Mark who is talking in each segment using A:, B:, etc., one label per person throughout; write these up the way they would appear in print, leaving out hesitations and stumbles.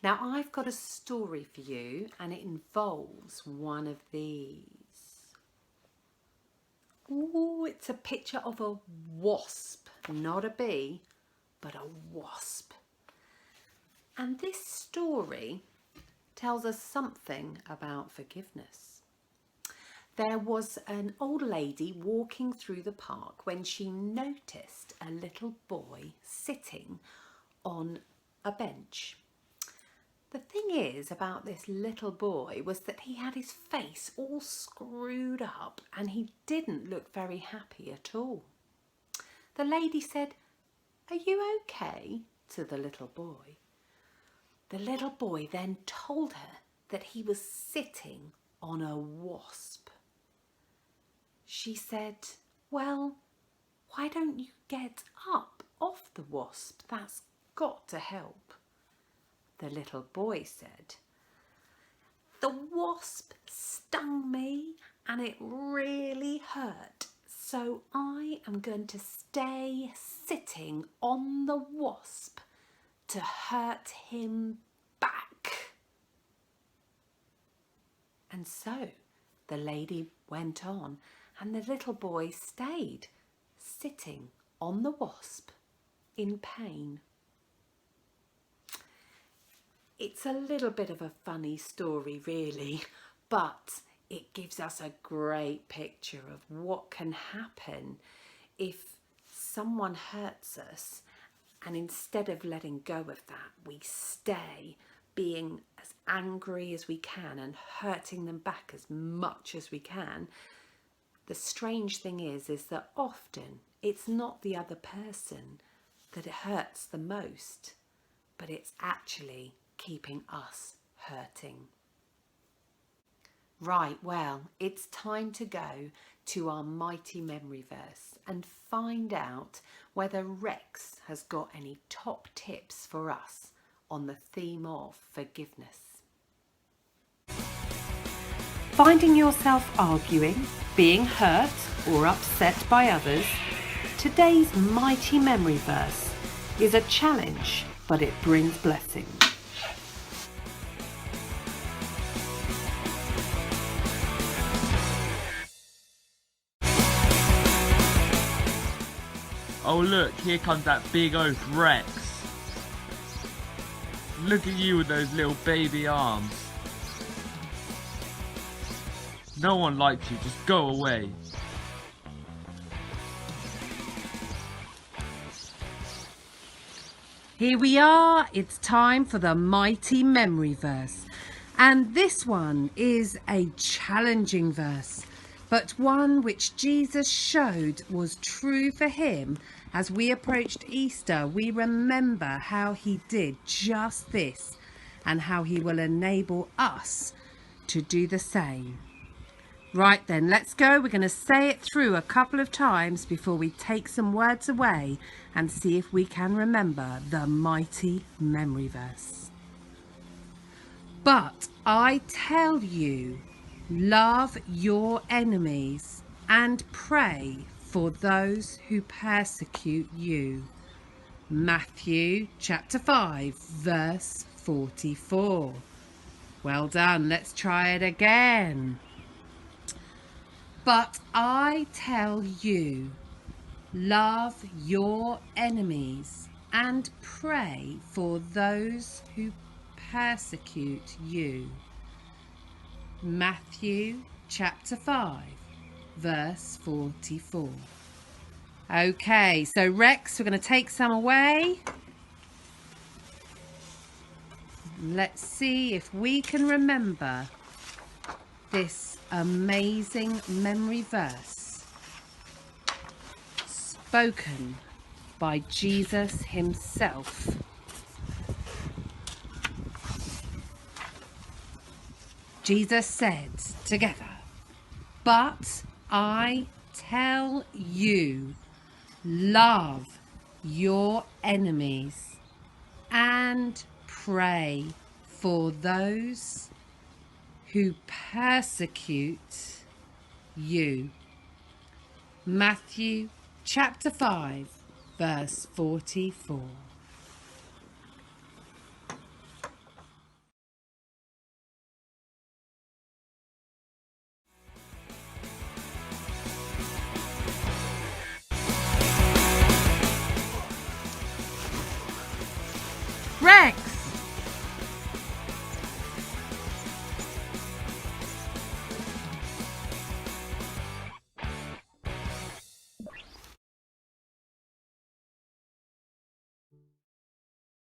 A: Now I've got a story for you and it involves one of these. Ooh, it's a picture of a wasp, not a bee, but a wasp. And this story tells us something about forgiveness. There was an old lady walking through the park when she noticed a little boy sitting on a bench. The thing is about this little boy was that he had his face all screwed up and he didn't look very happy at all. The lady said, "Are you okay?" to the little boy. The little boy then told her that he was sitting on a wasp. She said, "Well, why don't you get up off the wasp? That's got to help." The little boy said, "The wasp stung me and it really hurt, so I am going to stay sitting on the wasp to hurt him back." And so the lady went on and the little boy stayed sitting on the wasp in pain. It's a little bit of a funny story really, but it gives us a great picture of what can happen if someone hurts us and instead of letting go of that, we stay being as angry as we can and hurting them back as much as we can. The strange thing is that often it's not the other person that it hurts the most, but it's actually keeping us hurting. Right, well, it's time to go to our mighty memory verse and find out whether Rex has got any top tips for us on the theme of forgiveness. Finding yourself arguing, being hurt or upset by others? Today's mighty memory verse is a challenge, but it brings blessing.
B: Oh look, here comes that big oaf Rex. Look at you with those little baby arms. No one likes you, just go away.
A: Here we are, it's time for the mighty memory verse. And this one is a challenging verse, but one which Jesus showed was true for him. As we approached Easter, we remember how he did just this and how he will enable us to do the same. Right then, let's go. We're going to say it through a couple of times before we take some words away and see if we can remember the mighty memory verse. But I tell you, love your enemies and pray for those who persecute you. Matthew chapter 5, verse 44. Well done. Let's try it again. But I tell you, love your enemies and pray for those who persecute you. Matthew chapter 5, verse 44. Okay, so Rex, we're going to take some away. Let's see if we can remember this amazing memory verse spoken by Jesus himself. Jesus said together, "But I tell you, love your enemies and pray for those who persecute you." Matthew chapter 5, verse 44. Rex!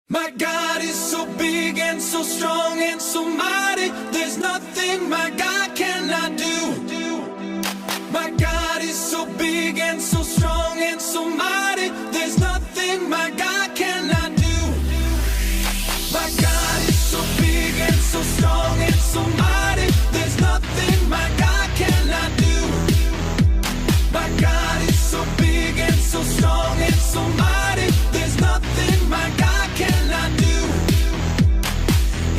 C: My God is so big and so strong and so mighty. There's nothing my God cannot do. My God is so big and so strong and so mighty. There's nothing my God cannot do. My God is so big and so strong and so mighty. There's nothing my God cannot do. My God is so big and so strong and so mighty. There's nothing my God cannot do.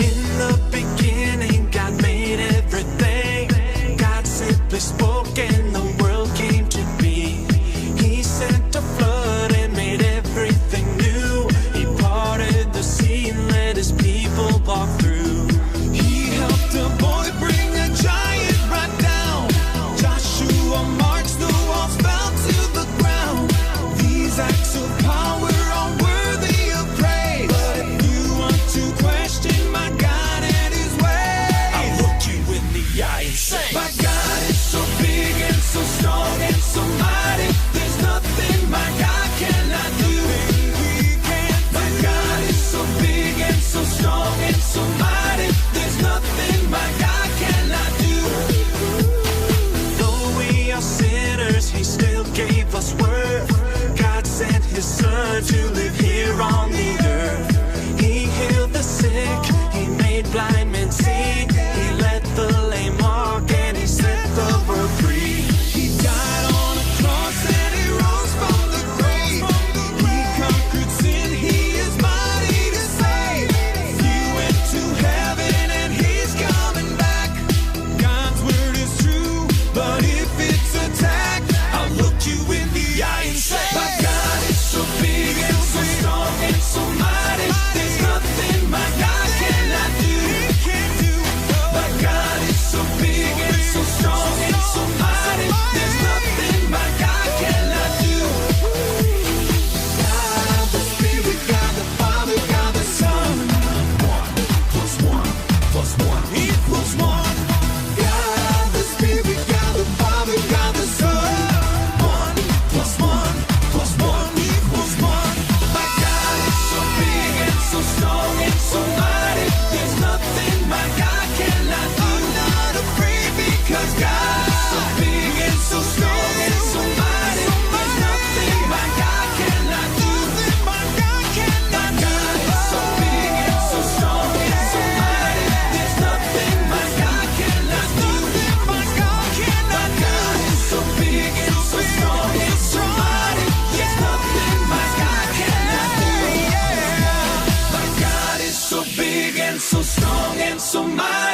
C: In the beginning, God made everything. God simply spoke and the world came to be. He sent a flood and made everything new. He parted the sea and let his people walk through. He helped a boy bring a giant right down. Joshua marched, the walls fell to the ground. These acts of power are worthy of praise. But if you want to question my God and his ways, I'll look you in the eye and say, my God is so big and so strong and so mighty. There's nothing my God cannot do. My God is so big and so strong and so mighty. There's nothing my God cannot do. Though we are sinners, he still gave us worth. God sent his son to live here on the earth. He healed the sick, he made blind men see. He let the lame walk and he set the world free. He died on a cross and he rose from the grave. He conquered sin, he is mighty to save. He went to heaven and he's coming back. God's word is true, but if it's attacked, I'll look you in the eye and say, my God is so big and so strong and so mighty. There's nothing my God cannot do. My God is so big and so strong and so mighty. There's nothing my God cannot do. God the Spirit, God the Father, God the Son. 1 plus 1 plus 1 equals 1. God the Spirit, God the Father, God the Son. 1 plus 1 plus 1 equals 1. My God is so big and so strong and so mighty. There's nothing my God cannot do. I'm not afraid because God is so big and so strong and so mighty. There's nothing my God cannot do. My God is so big and so strong and so mighty. There's nothing my God cannot do. My God is so big and so strong and so mighty. There's nothing my God cannot do. My God is so big and so strong and so mighty.